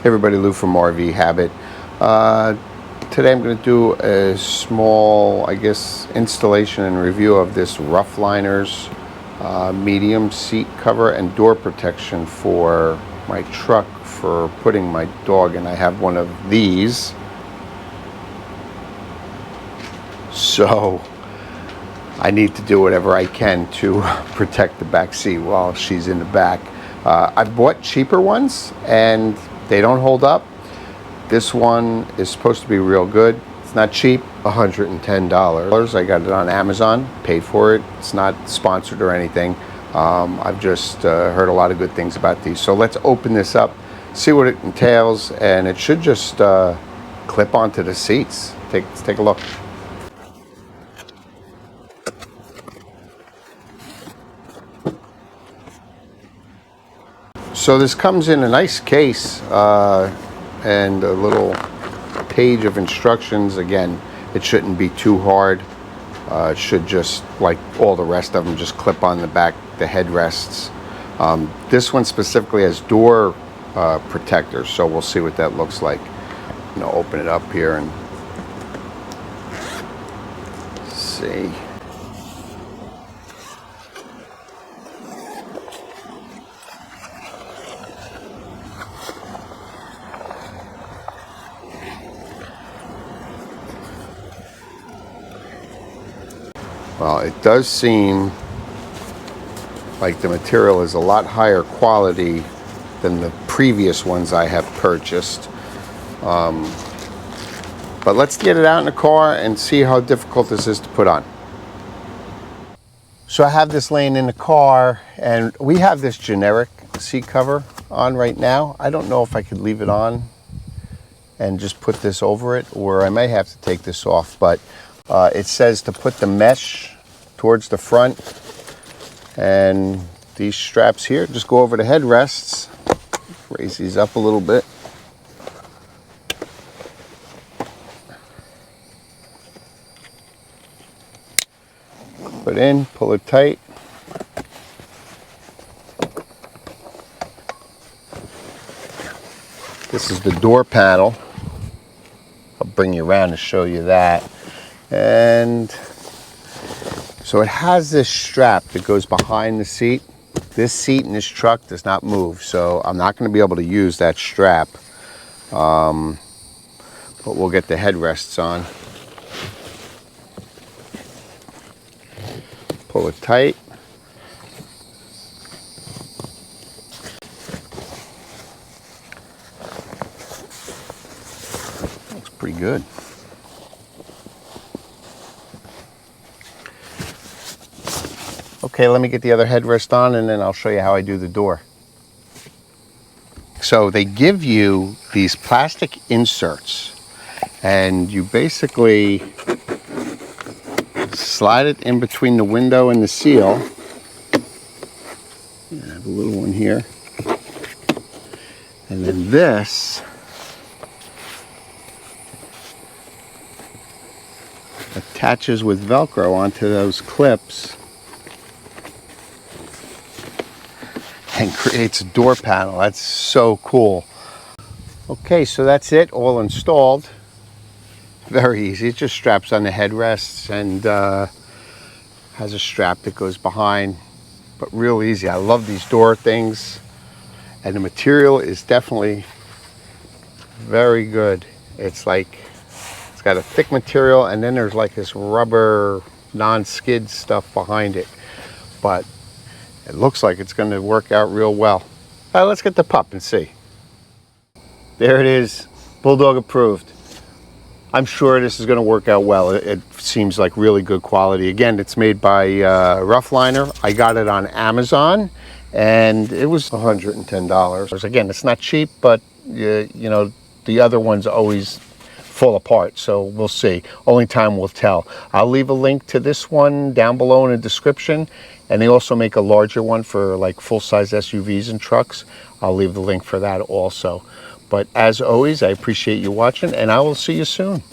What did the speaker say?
Hey everybody, Lou from RV Habit. Today I'm going to do a small, installation and review of this Ruffliners medium seat cover and door protection for my truck for putting my dog in. I have one of these, so I need to do whatever I can to protect the back seat while she's in the back. I've bought cheaper ones and they don't hold up. This one is supposed to be real good. It's not cheap, $110. I got it on Amazon, paid for it. It's not sponsored or anything. I've just heard a lot of good things about these. So let's open this up, see what it entails, and it should just clip onto the seats. Let's take a look. So this comes in a nice case and a little page of instructions. Again, it shouldn't be too hard. It should just, like all the rest of them, just clip on the back, the headrests. This one specifically has door protectors, so we'll see what that looks like. I'm gonna open it up here and see. Well, it does seem like the material is a lot higher quality than the previous ones I have purchased. But let's get it out in the car and see how difficult this is to put on. So I have this laying in the car, and we have this generic seat cover on right now. I don't know if I could leave it on and just put this over it, or I may have to take this off, but it says to put the mesh towards the front, and these straps here just go over the headrests. Raise these up a little bit. Put in, pull it tight. This is the door panel. I'll bring you around to show you that. And so it has this strap that goes behind the seat. This seat in this truck does not move, so I'm not going to be able to use that strap. But we'll get the headrests on. Pull it tight. Looks pretty good. Okay, let me get the other headrest on and then I'll show you how I do the door. So they give you these plastic inserts and you basically slide it in between the window and the seal. I have a little one here. And then this attaches with Velcro onto those clips and creates a door panel. That's so cool. Okay, so that's it, all installed. Very easy. It just straps on the headrests and has a strap that goes behind, but real easy. I love these door things, and the material is definitely very good. It's got a thick material, and then there's like this rubber non-skid stuff behind it, but it looks like it's going to work out real well. Let's get the pup and see. There it is, Bulldog approved. I'm sure this is going to work out well. It seems like really good quality. Again, it's made by Ruffliner. I got it on Amazon, and it was $110. Again, it's not cheap, but you know, the other ones always fall apart, so we'll see. Only time will tell. I'll leave a link to this one down below in the description, and they also make a larger one for like full-size SUVs and trucks. I'll leave the link for that also. But as always, I appreciate you watching, and I will see you soon.